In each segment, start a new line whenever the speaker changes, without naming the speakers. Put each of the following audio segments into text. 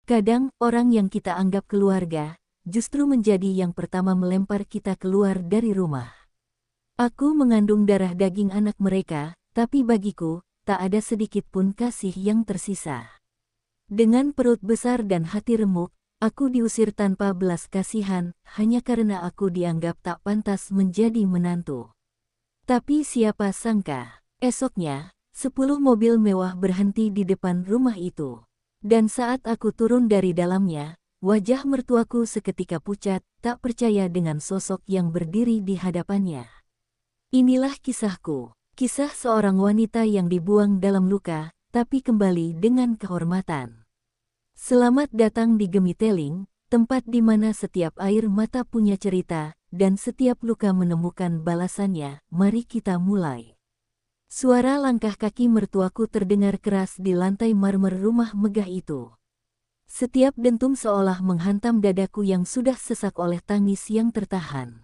Kadang, orang yang kita anggap keluarga, justru menjadi yang pertama melempar kita keluar dari rumah. Aku mengandung darah daging anak mereka, tapi bagiku, tak ada sedikit pun kasih yang tersisa. Dengan perut besar dan hati remuk, aku diusir tanpa belas kasihan, hanya karena aku dianggap tak pantas menjadi menantu. Tapi siapa sangka, esoknya, 10 mobil mewah berhenti di depan rumah itu. Dan saat aku turun dari dalamnya, wajah mertuaku seketika pucat, tak percaya dengan sosok yang berdiri di hadapannya. Inilah kisahku, kisah seorang wanita yang dibuang dalam luka, tapi kembali dengan kehormatan. Selamat datang di Gemiteling, tempat di mana setiap air mata punya cerita, dan setiap luka menemukan balasannya. Mari kita mulai. Suara langkah kaki mertuaku terdengar keras di lantai marmer rumah megah itu. Setiap dentum seolah menghantam dadaku yang sudah sesak oleh tangis yang tertahan.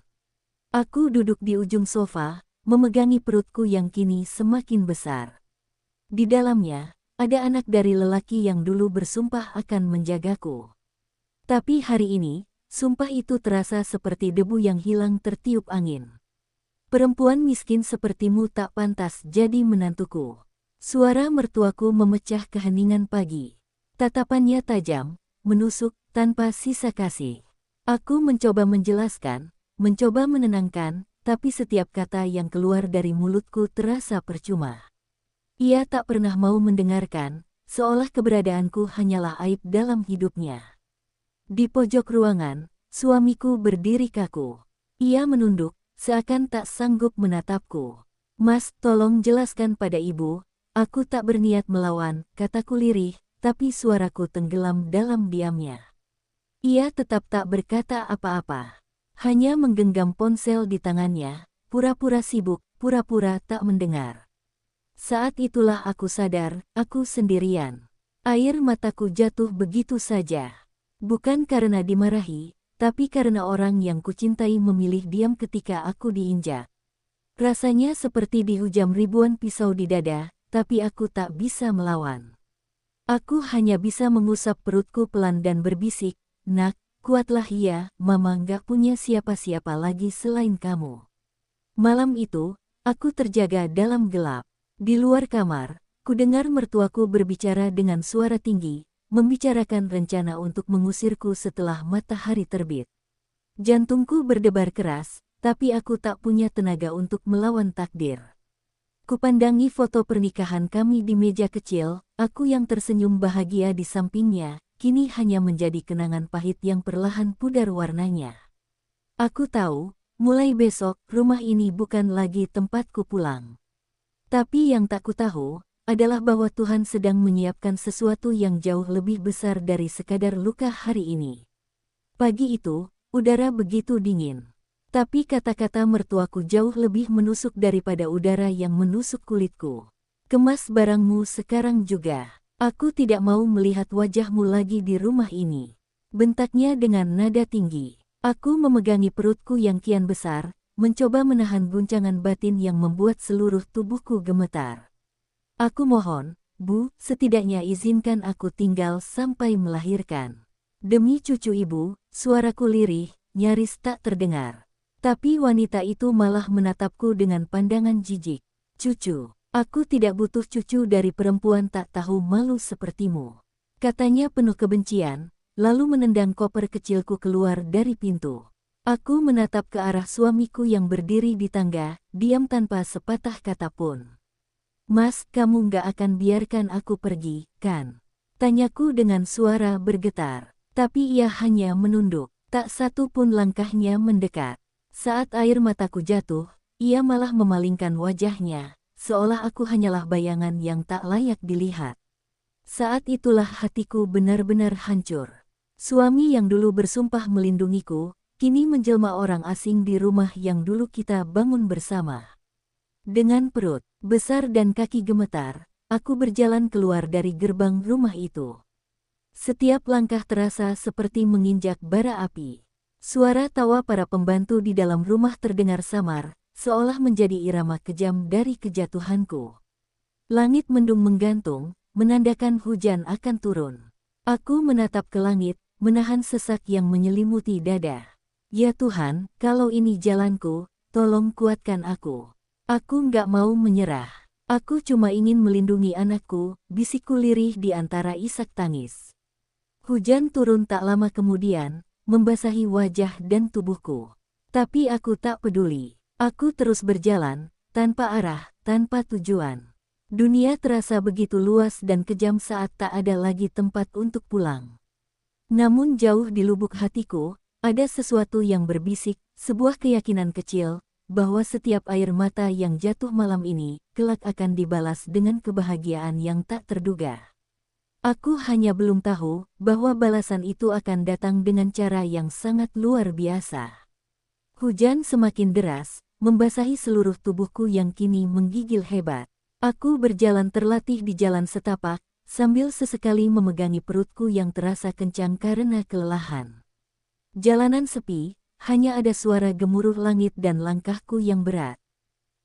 Aku duduk di ujung sofa, memegangi perutku yang kini semakin besar. Di dalamnya, ada anak dari lelaki yang dulu bersumpah akan menjagaku. Tapi hari ini, sumpah itu terasa seperti debu yang hilang tertiup angin. Perempuan miskin sepertimu tak pantas jadi menantuku. Suara mertuaku memecah keheningan pagi. Tatapannya tajam, menusuk, tanpa sisa kasih. Aku mencoba menjelaskan, mencoba menenangkan, tapi setiap kata yang keluar dari mulutku terasa percuma. Ia tak pernah mau mendengarkan, seolah keberadaanku hanyalah aib dalam hidupnya. Di pojok ruangan, suamiku berdiri kaku. Ia menunduk, seakan tak sanggup menatapku. Mas, tolong jelaskan pada ibu, aku tak berniat melawan, kataku lirih, tapi suaraku tenggelam dalam diamnya. Ia tetap tak berkata apa-apa. Hanya menggenggam ponsel di tangannya, pura-pura sibuk, pura-pura tak mendengar. Saat itulah aku sadar, aku sendirian. Air mataku jatuh begitu saja. Bukan karena dimarahi, tapi karena orang yang kucintai memilih diam ketika aku diinjak. Rasanya seperti dihujam ribuan pisau di dada, tapi aku tak bisa melawan. Aku hanya bisa mengusap perutku pelan dan berbisik, "Nak, kuatlah ya, Mama nggak punya siapa-siapa lagi selain kamu." Malam itu, aku terjaga dalam gelap. Di luar kamar, kudengar mertuaku berbicara dengan suara tinggi, membicarakan rencana untuk mengusirku setelah matahari terbit. Jantungku berdebar keras, tapi aku tak punya tenaga untuk melawan takdir. Kupandangi foto pernikahan kami di meja kecil, aku yang tersenyum bahagia di sampingnya, kini hanya menjadi kenangan pahit yang perlahan pudar warnanya. Aku tahu, mulai besok, rumah ini bukan lagi tempatku pulang. Tapi yang tak ku tahu, adalah bahwa Tuhan sedang menyiapkan sesuatu yang jauh lebih besar dari sekadar luka hari ini. Pagi itu, udara begitu dingin. Tapi kata-kata mertuaku jauh lebih menusuk daripada udara yang menusuk kulitku. Kemas barangmu sekarang juga. Aku tidak mau melihat wajahmu lagi di rumah ini. Bentaknya dengan nada tinggi. Aku memegangi perutku yang kian besar, mencoba menahan guncangan batin yang membuat seluruh tubuhku gemetar. Aku mohon, Bu, setidaknya izinkan aku tinggal sampai melahirkan. Demi cucu ibu, suaraku lirih, nyaris tak terdengar. Tapi wanita itu malah menatapku dengan pandangan jijik. "Cucu, aku tidak butuh cucu dari perempuan tak tahu malu sepertimu," katanya penuh kebencian, lalu menendang koper kecilku keluar dari pintu. Aku menatap ke arah suamiku yang berdiri di tangga, diam tanpa sepatah kata pun. "Mas, kamu gak akan biarkan aku pergi, kan?" tanyaku dengan suara bergetar. Tapi ia hanya menunduk, tak satu pun langkahnya mendekat. Saat air mataku jatuh, ia malah memalingkan wajahnya, seolah aku hanyalah bayangan yang tak layak dilihat. Saat itulah hatiku benar-benar hancur. Suami yang dulu bersumpah melindungiku, kini menjelma orang asing di rumah yang dulu kita bangun bersama. Dengan perut besar dan kaki gemetar, aku berjalan keluar dari gerbang rumah itu. Setiap langkah terasa seperti menginjak bara api. Suara tawa para pembantu di dalam rumah terdengar samar, seolah menjadi irama kejam dari kejatuhanku. Langit mendung menggantung, menandakan hujan akan turun. Aku menatap ke langit, menahan sesak yang menyelimuti dada. Ya Tuhan, kalau ini jalanku, tolong kuatkan aku. Aku nggak mau menyerah. Aku cuma ingin melindungi anakku, bisikku lirih di antara isak tangis. Hujan turun tak lama kemudian, membasahi wajah dan tubuhku. Tapi aku tak peduli. Aku terus berjalan, tanpa arah, tanpa tujuan. Dunia terasa begitu luas dan kejam saat tak ada lagi tempat untuk pulang. Namun jauh di lubuk hatiku, ada sesuatu yang berbisik, sebuah keyakinan kecil, bahwa setiap air mata yang jatuh malam ini, kelak akan dibalas dengan kebahagiaan yang tak terduga. Aku hanya belum tahu bahwa balasan itu akan datang dengan cara yang sangat luar biasa. Hujan semakin deras, membasahi seluruh tubuhku yang kini menggigil hebat. Aku berjalan terlatih di jalan setapak, sambil sesekali memegangi perutku yang terasa kencang karena kelelahan. Jalanan sepi, hanya ada suara gemuruh langit dan langkahku yang berat.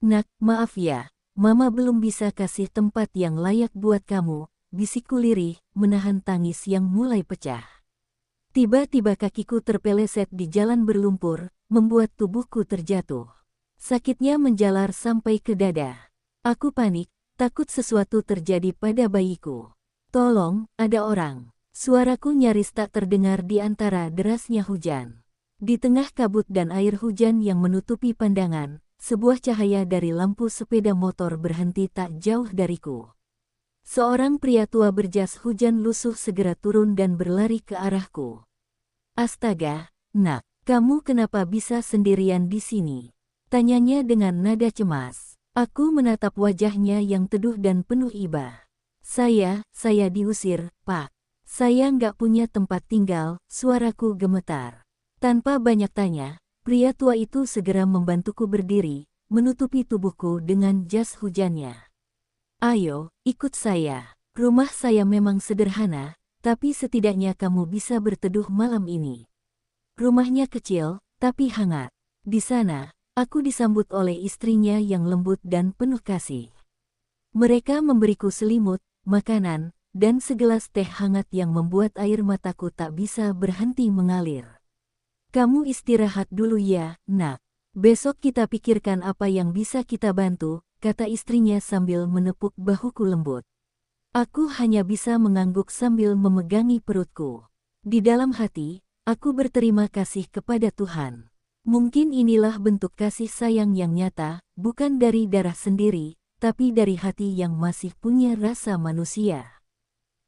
Nak, maaf ya, Mama belum bisa kasih tempat yang layak buat kamu, bisikku lirih, menahan tangis yang mulai pecah. Tiba-tiba kakiku terpeleset di jalan berlumpur, membuat tubuhku terjatuh. Sakitnya menjalar sampai ke dada. Aku panik, takut sesuatu terjadi pada bayiku. Tolong, ada orang. Suaraku nyaris tak terdengar di antara derasnya hujan. Di tengah kabut dan air hujan yang menutupi pandangan, sebuah cahaya dari lampu sepeda motor berhenti tak jauh dariku. Seorang pria tua berjas hujan lusuh segera turun dan berlari ke arahku. Astaga, Nak, kamu kenapa bisa sendirian di sini? Tanyanya dengan nada cemas. Aku menatap wajahnya yang teduh dan penuh iba. Saya diusir, Pak. Saya nggak punya tempat tinggal, suaraku gemetar. Tanpa banyak tanya, pria tua itu segera membantuku berdiri, menutupi tubuhku dengan jas hujannya. Ayo, ikut saya. Rumah saya memang sederhana, tapi setidaknya kamu bisa berteduh malam ini. Rumahnya kecil, tapi hangat. Di sana, aku disambut oleh istrinya yang lembut dan penuh kasih. Mereka memberiku selimut, makanan, dan segelas teh hangat yang membuat air mataku tak bisa berhenti mengalir. Kamu istirahat dulu ya, Nak. Besok kita pikirkan apa yang bisa kita bantu, kata istrinya sambil menepuk bahuku lembut. Aku hanya bisa mengangguk sambil memegangi perutku. Di dalam hati, aku berterima kasih kepada Tuhan. Mungkin inilah bentuk kasih sayang yang nyata, bukan dari darah sendiri, tapi dari hati yang masih punya rasa manusia.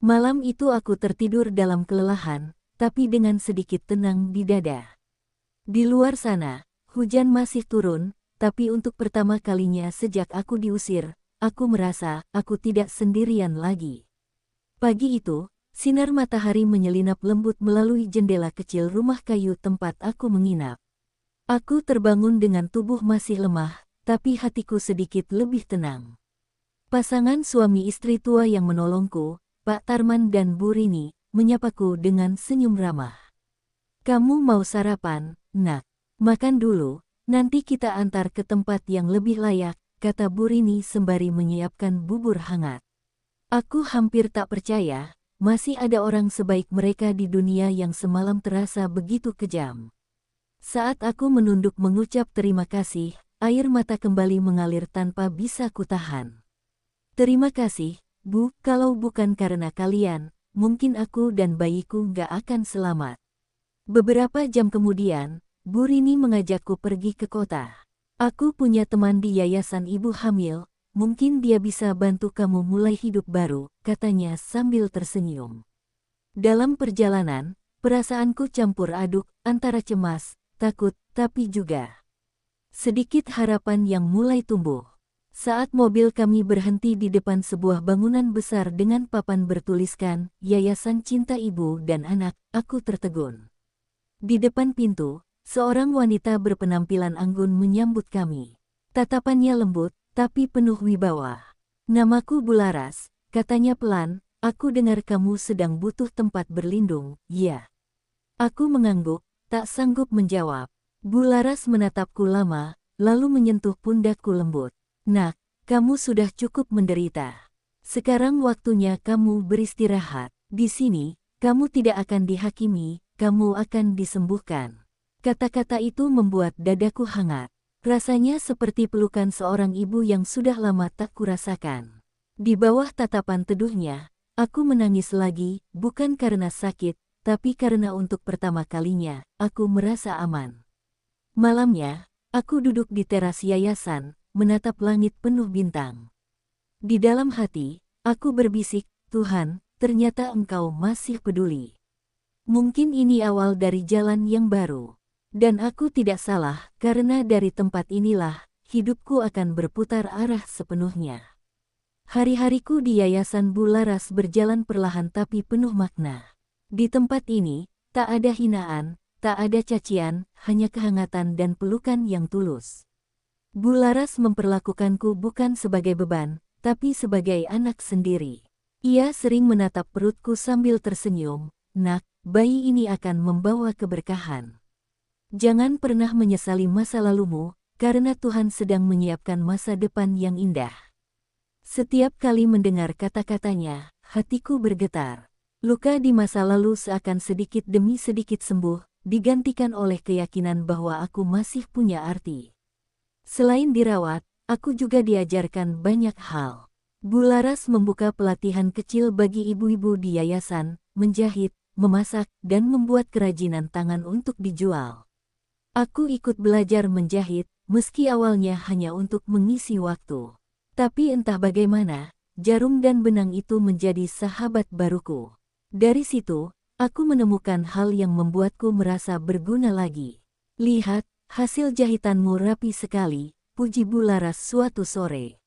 Malam itu aku tertidur dalam kelelahan, tapi dengan sedikit tenang di dada. Di luar sana, hujan masih turun, tapi untuk pertama kalinya sejak aku diusir, aku merasa aku tidak sendirian lagi. Pagi itu, sinar matahari menyelinap lembut melalui jendela kecil rumah kayu tempat aku menginap. Aku terbangun dengan tubuh masih lemah, tapi hatiku sedikit lebih tenang. Pasangan suami istri tua yang menolongku, Pak Tarman dan Bu Rini, menyapaku dengan senyum ramah. Kamu mau sarapan, Nak? Makan dulu, nanti kita antar ke tempat yang lebih layak, kata Bu Rini sembari menyiapkan bubur hangat. Aku hampir tak percaya, masih ada orang sebaik mereka di dunia yang semalam terasa begitu kejam. Saat aku menunduk mengucap terima kasih, air mata kembali mengalir tanpa bisa kutahan. Terima kasih, Bu, kalau bukan karena kalian, mungkin aku dan bayiku nggak akan selamat. Beberapa jam kemudian, Bu Rini mengajakku pergi ke kota. Aku punya teman di yayasan ibu hamil, mungkin dia bisa bantu kamu mulai hidup baru, katanya sambil tersenyum. Dalam perjalanan, perasaanku campur aduk antara cemas, takut, tapi juga sedikit harapan yang mulai tumbuh. Saat mobil kami berhenti di depan sebuah bangunan besar dengan papan bertuliskan, Yayasan Cinta Ibu dan Anak, aku tertegun. Di depan pintu, seorang wanita berpenampilan anggun menyambut kami. Tatapannya lembut, tapi penuh wibawa. Namaku Bularas, katanya pelan, aku dengar kamu sedang butuh tempat berlindung, ya. Aku mengangguk, tak sanggup menjawab. Bularas menatapku lama, lalu menyentuh pundakku lembut. Nak, kamu sudah cukup menderita. Sekarang waktunya kamu beristirahat. Di sini, kamu tidak akan dihakimi, kamu akan disembuhkan. Kata-kata itu membuat dadaku hangat. Rasanya seperti pelukan seorang ibu yang sudah lama tak kurasakan. Di bawah tatapan teduhnya, aku menangis lagi, bukan karena sakit, tapi karena untuk pertama kalinya, aku merasa aman. Malamnya, aku duduk di teras yayasan, menatap langit penuh bintang. Di dalam hati, aku berbisik, Tuhan, ternyata Engkau masih peduli. Mungkin ini awal dari jalan yang baru. Dan aku tidak salah, karena dari tempat inilah, hidupku akan berputar arah sepenuhnya. Hari-hariku di Yayasan Bularas berjalan perlahan tapi penuh makna. Di tempat ini, tak ada hinaan, tak ada cacian, hanya kehangatan dan pelukan yang tulus. Bularas memperlakukanku bukan sebagai beban, tapi sebagai anak sendiri. Ia sering menatap perutku sambil tersenyum, "Nak, bayi ini akan membawa keberkahan. Jangan pernah menyesali masa lalumu, karena Tuhan sedang menyiapkan masa depan yang indah." Setiap kali mendengar kata-katanya, hatiku bergetar. Luka di masa lalu seakan sedikit demi sedikit sembuh, digantikan oleh keyakinan bahwa aku masih punya arti. Selain dirawat, aku juga diajarkan banyak hal. Bularas membuka pelatihan kecil bagi ibu-ibu di yayasan, menjahit, memasak, dan membuat kerajinan tangan untuk dijual. Aku ikut belajar menjahit, meski awalnya hanya untuk mengisi waktu. Tapi entah bagaimana, jarum dan benang itu menjadi sahabat baruku. Dari situ, aku menemukan hal yang membuatku merasa berguna lagi. "Lihat, hasil jahitanmu rapi sekali," puji Bularas suatu sore.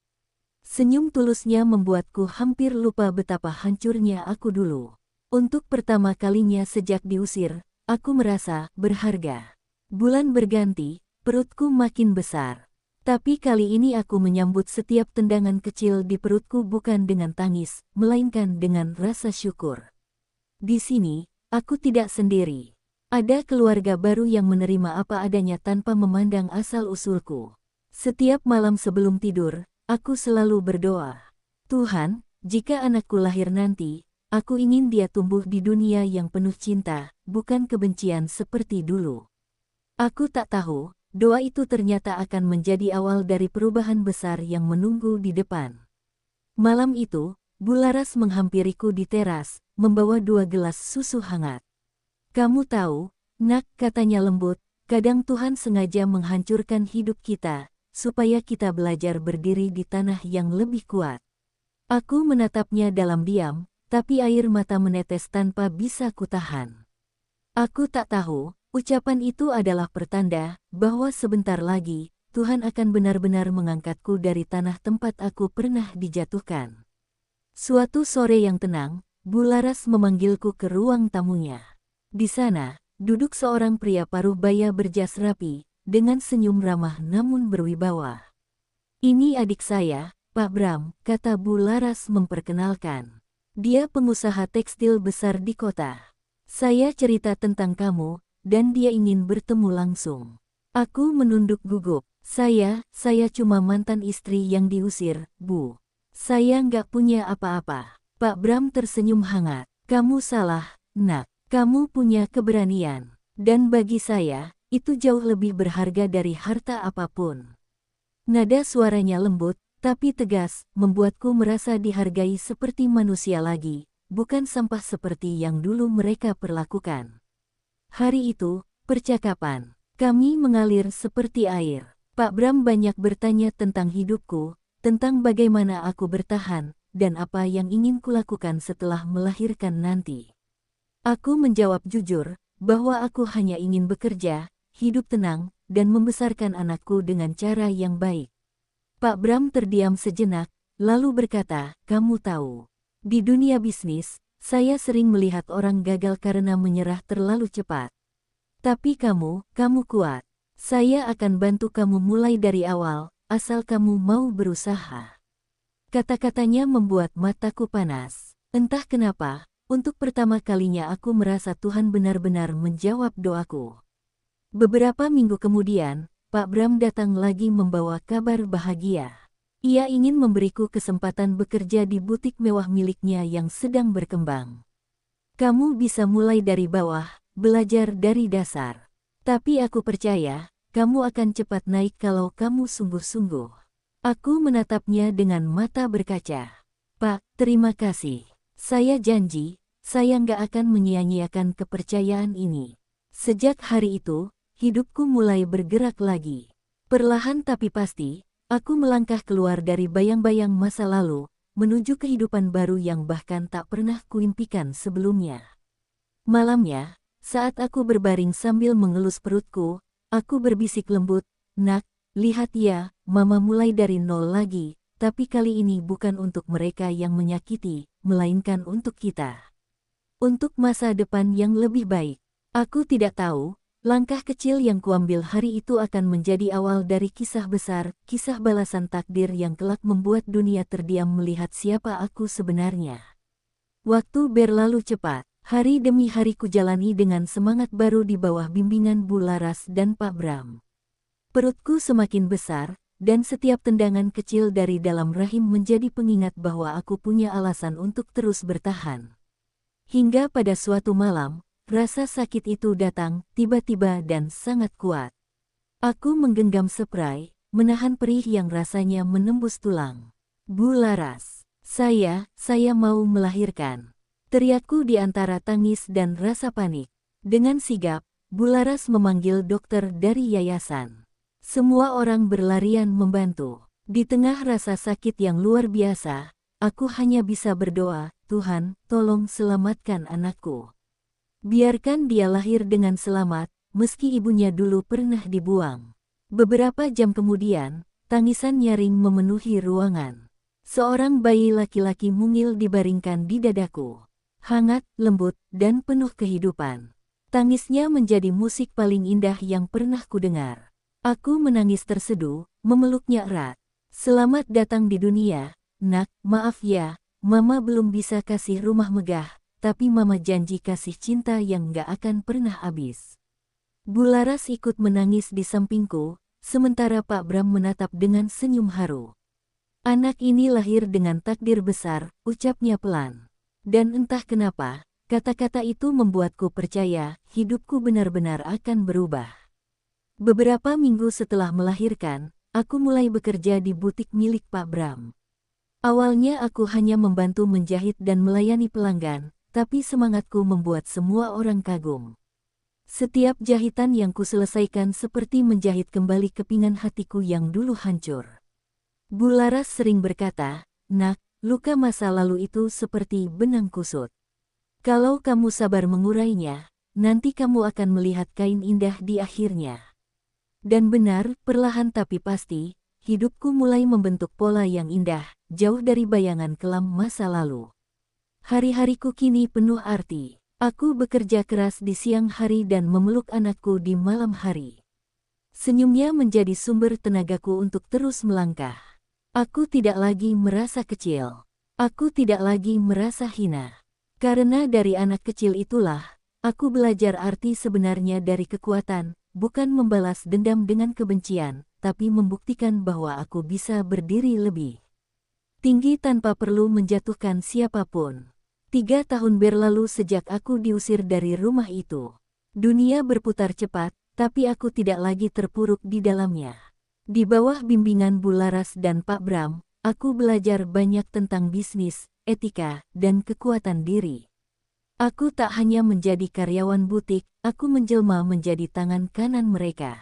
Senyum tulusnya membuatku hampir lupa betapa hancurnya aku dulu. Untuk pertama kalinya sejak diusir, aku merasa berharga. Bulan berganti, perutku makin besar. Tapi kali ini aku menyambut setiap tendangan kecil di perutku bukan dengan tangis, melainkan dengan rasa syukur. Di sini, aku tidak sendiri. Ada keluarga baru yang menerima apa adanya tanpa memandang asal-usulku. Setiap malam sebelum tidur, aku selalu berdoa, "Tuhan, jika anakku lahir nanti, aku ingin dia tumbuh di dunia yang penuh cinta, bukan kebencian seperti dulu." Aku tak tahu, doa itu ternyata akan menjadi awal dari perubahan besar yang menunggu di depan. Malam itu, Bularas menghampiriku di teras, membawa 2 gelas susu hangat. "Kamu tahu, Nak," katanya lembut, "kadang Tuhan sengaja menghancurkan hidup kita, supaya kita belajar berdiri di tanah yang lebih kuat." Aku menatapnya dalam diam, tapi air mata menetes tanpa bisa kutahan. Aku tak tahu, ucapan itu adalah pertanda bahwa sebentar lagi, Tuhan akan benar-benar mengangkatku dari tanah tempat aku pernah dijatuhkan. Suatu sore yang tenang, Bularas memanggilku ke ruang tamunya. Di sana, duduk seorang pria paruh baya berjas rapi, dengan senyum ramah namun berwibawa. "Ini adik saya, Pak Bram," kata Bularas memperkenalkan. "Dia pengusaha tekstil besar di kota. Saya cerita tentang kamu, dan dia ingin bertemu langsung." Aku menunduk gugup. Saya cuma mantan istri yang diusir, Bu. Saya nggak punya apa-apa." Pak Bram tersenyum hangat. "Kamu salah, Nak. Kamu punya keberanian. Dan bagi saya, itu jauh lebih berharga dari harta apapun." Nada suaranya lembut, tapi tegas, membuatku merasa dihargai seperti manusia lagi, bukan sampah seperti yang dulu mereka perlakukan. Hari itu, percakapan kami mengalir seperti air. Pak Bram banyak bertanya tentang hidupku, tentang bagaimana aku bertahan, dan apa yang ingin kulakukan setelah melahirkan nanti. Aku menjawab jujur, bahwa aku hanya ingin bekerja, hidup tenang, dan membesarkan anakku dengan cara yang baik. Pak Bram terdiam sejenak, lalu berkata, "Kamu tahu, di dunia bisnis, saya sering melihat orang gagal karena menyerah terlalu cepat. Tapi kamu kuat. Saya akan bantu kamu mulai dari awal, asal kamu mau berusaha." Kata-katanya membuat mataku panas. Entah kenapa, untuk pertama kalinya aku merasa Tuhan benar-benar menjawab doaku. Beberapa minggu kemudian, Pak Bram datang lagi membawa kabar bahagia. Ia ingin memberiku kesempatan bekerja di butik mewah miliknya yang sedang berkembang. Kamu bisa mulai dari bawah, belajar dari dasar. Tapi aku percaya, kamu akan cepat naik kalau kamu sungguh-sungguh. Aku menatapnya dengan mata berkaca. Pak, terima kasih. Saya janji, saya nggak akan menyia-nyiakan kepercayaan ini. Sejak hari itu, hidupku mulai bergerak lagi. Perlahan tapi pasti, aku melangkah keluar dari bayang-bayang masa lalu, menuju kehidupan baru yang bahkan tak pernah kuimpikan sebelumnya. Malamnya, saat aku berbaring sambil mengelus perutku, aku berbisik lembut, "Nak, lihat ya, Mama mulai dari nol lagi, tapi kali ini bukan untuk mereka yang menyakiti, melainkan untuk kita. Untuk masa depan yang lebih baik." Aku tidak tahu, langkah kecil yang kuambil hari itu akan menjadi awal dari kisah besar, kisah balasan takdir yang kelak membuat dunia terdiam melihat siapa aku sebenarnya. Waktu berlalu cepat. Hari demi hari kujalani dengan semangat baru di bawah bimbingan Bu Laras dan Pak Bram. Perutku semakin besar, dan setiap tendangan kecil dari dalam rahim menjadi pengingat bahwa aku punya alasan untuk terus bertahan. Hingga pada suatu malam, rasa sakit itu datang, tiba-tiba dan sangat kuat. Aku menggenggam spray, menahan perih yang rasanya menembus tulang. "Bu Laras, saya mau melahirkan." Teriakku di antara tangis dan rasa panik. Dengan sigap, Bu Laras memanggil dokter dari yayasan. Semua orang berlarian membantu. Di tengah rasa sakit yang luar biasa, aku hanya bisa berdoa, "Tuhan, tolong selamatkan anakku. Biarkan dia lahir dengan selamat, meski ibunya dulu pernah dibuang." Beberapa jam kemudian, tangisan nyaring memenuhi ruangan. Seorang bayi laki-laki mungil dibaringkan di dadaku. Hangat, lembut, dan penuh kehidupan. Tangisnya menjadi musik paling indah yang pernah kudengar. Aku menangis terseduh, memeluknya erat. "Selamat datang di dunia, Nak. Maaf ya, Mama belum bisa kasih rumah megah, tapi Mama janji kasih cinta yang gak akan pernah habis." Bu Laras ikut menangis di sampingku, sementara Pak Bram menatap dengan senyum haru. "Anak ini lahir dengan takdir besar," ucapnya pelan. Dan entah kenapa, kata-kata itu membuatku percaya hidupku benar-benar akan berubah. Beberapa minggu setelah melahirkan, aku mulai bekerja di butik milik Pak Bram. Awalnya aku hanya membantu menjahit dan melayani pelanggan, tapi semangatku membuat semua orang kagum. Setiap jahitan yang kuselesaikan seperti menjahit kembali kepingan hatiku yang dulu hancur. Bu Laras sering berkata, "Nak, luka masa lalu itu seperti benang kusut. Kalau kamu sabar mengurainya, nanti kamu akan melihat kain indah di akhirnya." Dan benar, perlahan tapi pasti, hidupku mulai membentuk pola yang indah, jauh dari bayangan kelam masa lalu. Hari-hariku kini penuh arti. Aku bekerja keras di siang hari dan memeluk anakku di malam hari. Senyumnya menjadi sumber tenagaku untuk terus melangkah. Aku tidak lagi merasa kecil. Aku tidak lagi merasa hina. Karena dari anak kecil itulah, aku belajar arti sebenarnya dari kekuatan, bukan membalas dendam dengan kebencian, tapi membuktikan bahwa aku bisa berdiri lebih tinggi tanpa perlu menjatuhkan siapapun. 3 tahun berlalu sejak aku diusir dari rumah itu. Dunia berputar cepat, tapi aku tidak lagi terpuruk di dalamnya. Di bawah bimbingan Bu Laras dan Pak Bram, aku belajar banyak tentang bisnis, etika, dan kekuatan diri. Aku tak hanya menjadi karyawan butik, aku menjelma menjadi tangan kanan mereka.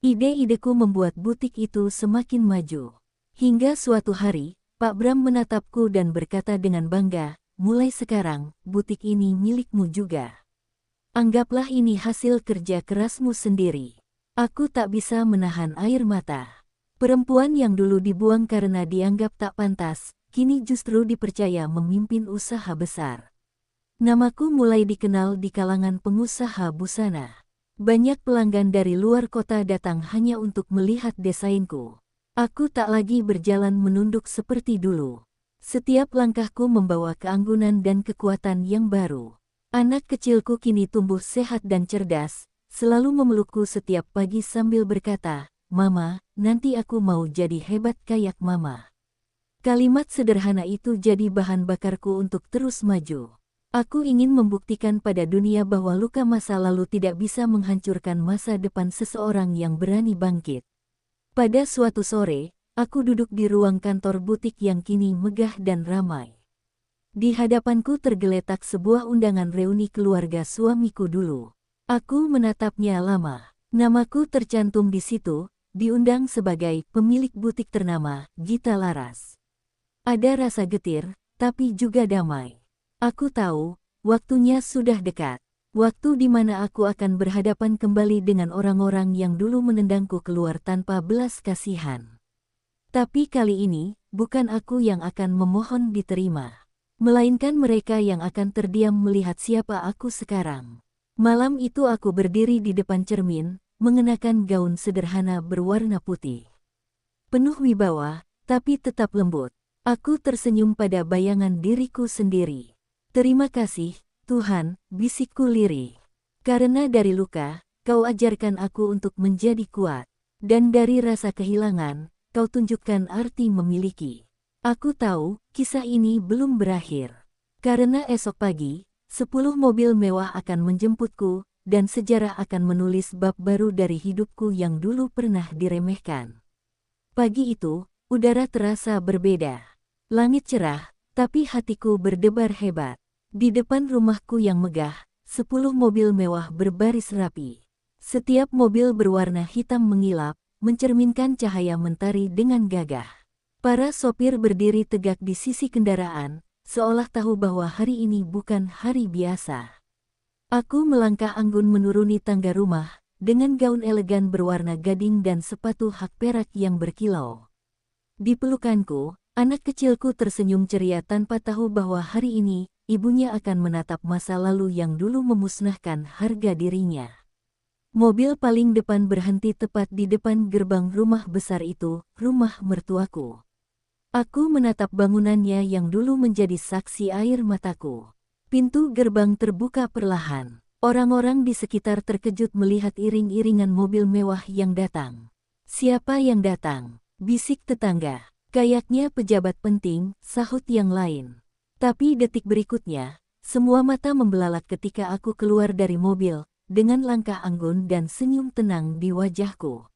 Ide-ideku membuat butik itu semakin maju. Hingga suatu hari, Pak Bram menatapku dan berkata dengan bangga, "Mulai sekarang, butik ini milikmu juga. Anggaplah ini hasil kerja kerasmu sendiri." Aku tak bisa menahan air mata. Perempuan yang dulu dibuang karena dianggap tak pantas, kini justru dipercaya memimpin usaha besar. Namaku mulai dikenal di kalangan pengusaha busana. Banyak pelanggan dari luar kota datang hanya untuk melihat desainku. Aku tak lagi berjalan menunduk seperti dulu. Setiap langkahku membawa keanggunan dan kekuatan yang baru. Anak kecilku kini tumbuh sehat dan cerdas, selalu memelukku setiap pagi sambil berkata, "Mama, nanti aku mau jadi hebat kayak Mama." Kalimat sederhana itu jadi bahan bakarku untuk terus maju. Aku ingin membuktikan pada dunia bahwa luka masa lalu tidak bisa menghancurkan masa depan seseorang yang berani bangkit. Pada suatu sore, aku duduk di ruang kantor butik yang kini megah dan ramai. Di hadapanku tergeletak sebuah undangan reuni keluarga suamiku dulu. Aku menatapnya lama. Namaku tercantum di situ, diundang sebagai pemilik butik ternama, Gita Laras. Ada rasa getir, tapi juga damai. Aku tahu, waktunya sudah dekat. Waktu di mana aku akan berhadapan kembali dengan orang-orang yang dulu menendangku keluar tanpa belas kasihan. Tapi kali ini, bukan aku yang akan memohon diterima, melainkan mereka yang akan terdiam melihat siapa aku sekarang. Malam itu aku berdiri di depan cermin, mengenakan gaun sederhana berwarna putih. Penuh wibawa, tapi tetap lembut. Aku tersenyum pada bayangan diriku sendiri. Terima kasih, Tuhan, bisikku lirih. Karena dari luka, Kau ajarkan aku untuk menjadi kuat. Dan dari rasa kehilangan, Kau tunjukkan arti memiliki. Aku tahu, kisah ini belum berakhir. Karena esok pagi, 10 mobil mewah akan menjemputku, dan sejarah akan menulis bab baru dari hidupku yang dulu pernah diremehkan. Pagi itu, udara terasa berbeda. Langit cerah, tapi hatiku berdebar hebat. Di depan rumahku yang megah, 10 mobil mewah berbaris rapi. Setiap mobil berwarna hitam mengilap, mencerminkan cahaya mentari dengan gagah. Para sopir berdiri tegak di sisi kendaraan, seolah tahu bahwa hari ini bukan hari biasa. Aku melangkah anggun menuruni tangga rumah, dengan gaun elegan berwarna gading dan sepatu hak perak yang berkilau. Di pelukanku, anak kecilku tersenyum ceria tanpa tahu bahwa hari ini, ibunya akan menatap masa lalu yang dulu memusnahkan harga dirinya. Mobil paling depan berhenti tepat di depan gerbang rumah besar itu, rumah mertuaku. Aku menatap bangunannya yang dulu menjadi saksi air mataku. Pintu gerbang terbuka perlahan. Orang-orang di sekitar terkejut melihat iring-iringan mobil mewah yang datang. Siapa yang datang? Bisik tetangga. Kayaknya pejabat penting, sahut yang lain. Tapi detik berikutnya, semua mata membelalak ketika aku keluar dari mobil, dengan langkah anggun dan senyum tenang di wajahku.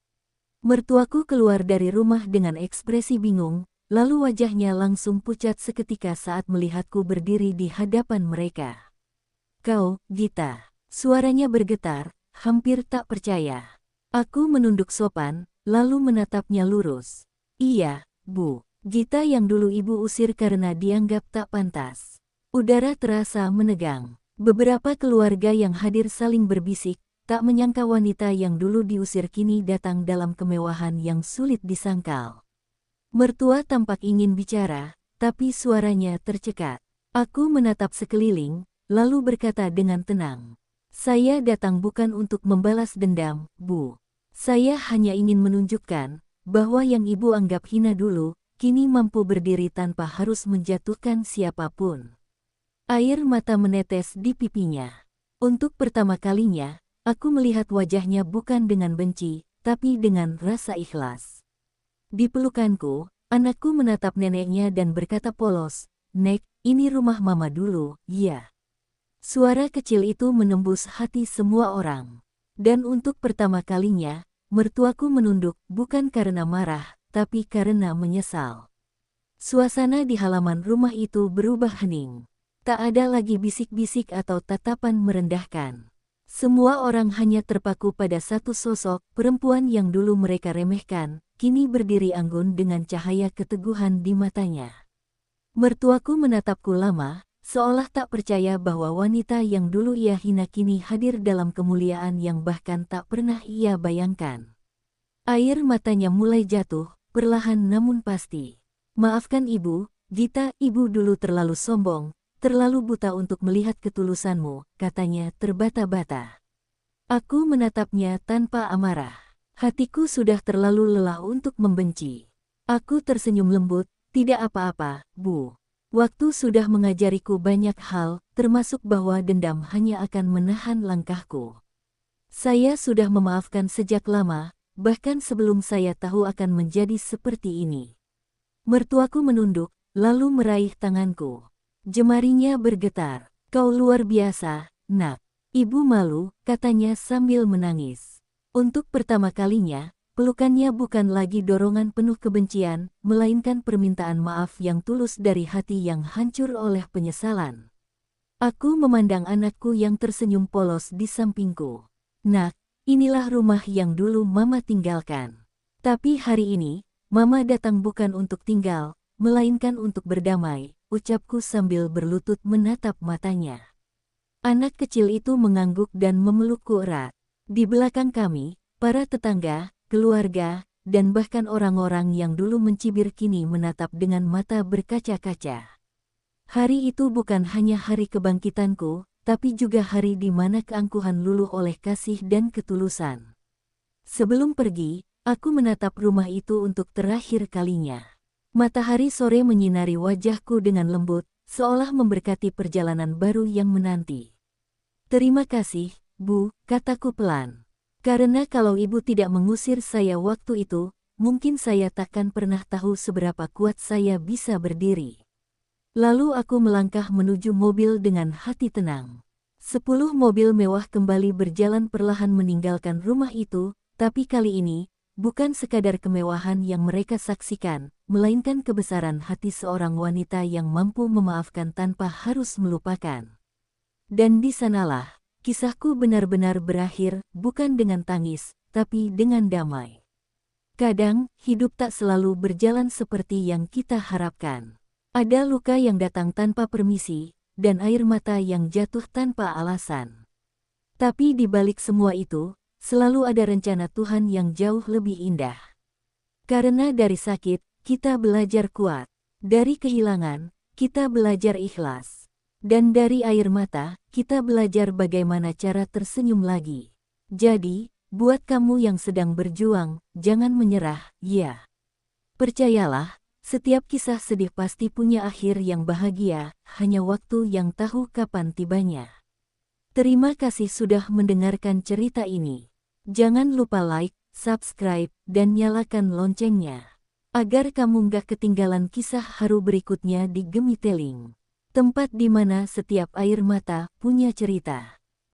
Mertuaku keluar dari rumah dengan ekspresi bingung, lalu wajahnya langsung pucat seketika saat melihatku berdiri di hadapan mereka. Kau, Gita. Suaranya bergetar, hampir tak percaya. Aku menunduk sopan, lalu menatapnya lurus. Iya, Bu. Gita yang dulu ibu usir karena dianggap tak pantas. Udara terasa menegang. Beberapa keluarga yang hadir saling berbisik, tak menyangka wanita yang dulu diusir kini datang dalam kemewahan yang sulit disangkal. Mertua tampak ingin bicara, tapi suaranya tercekat. Aku menatap sekeliling, lalu berkata dengan tenang. Saya datang bukan untuk membalas dendam, Bu. Saya hanya ingin menunjukkan bahwa yang ibu anggap hina dulu, kini mampu berdiri tanpa harus menjatuhkan siapapun. Air mata menetes di pipinya. Untuk pertama kalinya, aku melihat wajahnya bukan dengan benci, tapi dengan rasa ikhlas. Di pelukanku, anakku menatap neneknya dan berkata polos, "Nek, ini rumah mama dulu, ya." Suara kecil itu menembus hati semua orang. Dan untuk pertama kalinya, mertuaku menunduk bukan karena marah, tapi karena menyesal. Suasana di halaman rumah itu berubah hening. Tak ada lagi bisik-bisik atau tatapan merendahkan. Semua orang hanya terpaku pada satu sosok, perempuan yang dulu mereka remehkan, kini berdiri anggun dengan cahaya keteguhan di matanya. Mertuaku menatapku lama, seolah tak percaya bahwa wanita yang dulu ia hina kini hadir dalam kemuliaan yang bahkan tak pernah ia bayangkan. Air matanya mulai jatuh, perlahan namun pasti. Maafkan ibu, Gita, ibu dulu terlalu sombong, terlalu buta untuk melihat ketulusanmu, katanya terbata-bata. Aku menatapnya tanpa amarah. Hatiku sudah terlalu lelah untuk membenci. Aku tersenyum lembut, tidak apa-apa, Bu. Waktu sudah mengajariku banyak hal, termasuk bahwa dendam hanya akan menahan langkahku. Saya sudah memaafkan sejak lama, bahkan sebelum saya tahu akan menjadi seperti ini. Mertuaku menunduk, lalu meraih tanganku. Jemarinya bergetar. Kau luar biasa, Nak. Ibu malu, katanya sambil menangis. Untuk pertama kalinya, pelukannya bukan lagi dorongan penuh kebencian, melainkan permintaan maaf yang tulus dari hati yang hancur oleh penyesalan. Aku memandang anakku yang tersenyum polos di sampingku. Nak, inilah rumah yang dulu Mama tinggalkan. Tapi hari ini, Mama datang bukan untuk tinggal, melainkan untuk berdamai, ucapku sambil berlutut menatap matanya. Anak kecil itu mengangguk dan memelukku erat. Di belakang kami, para tetangga, keluarga, dan bahkan orang-orang yang dulu mencibir kini menatap dengan mata berkaca-kaca. Hari itu bukan hanya hari kebangkitanku, tapi juga hari di mana keangkuhan luluh oleh kasih dan ketulusan. Sebelum pergi, aku menatap rumah itu untuk terakhir kalinya. Matahari sore menyinari wajahku dengan lembut, seolah memberkati perjalanan baru yang menanti. Terima kasih, Bu, kataku pelan. Karena kalau Ibu tidak mengusir saya waktu itu, mungkin saya takkan pernah tahu seberapa kuat saya bisa berdiri. Lalu aku melangkah menuju mobil dengan hati tenang. 10 mobil mewah kembali berjalan perlahan meninggalkan rumah itu, tapi kali ini, bukan sekadar kemewahan yang mereka saksikan, melainkan kebesaran hati seorang wanita yang mampu memaafkan tanpa harus melupakan. Dan di sanalah, kisahku benar-benar berakhir, bukan dengan tangis, tapi dengan damai. Kadang, hidup tak selalu berjalan seperti yang kita harapkan. Ada luka yang datang tanpa permisi, dan air mata yang jatuh tanpa alasan. Tapi di balik semua itu, selalu ada rencana Tuhan yang jauh lebih indah. Karena dari sakit, kita belajar kuat. Dari kehilangan, kita belajar ikhlas. Dan dari air mata, kita belajar bagaimana cara tersenyum lagi. Jadi, buat kamu yang sedang berjuang, jangan menyerah, ya. Percayalah, setiap kisah sedih pasti punya akhir yang bahagia, hanya waktu yang tahu kapan tibanya. Terima kasih sudah mendengarkan cerita ini. Jangan lupa like, subscribe, dan nyalakan loncengnya. Agar kamu gak ketinggalan kisah haru berikutnya di Gemiteling. Tempat di mana setiap air mata punya cerita.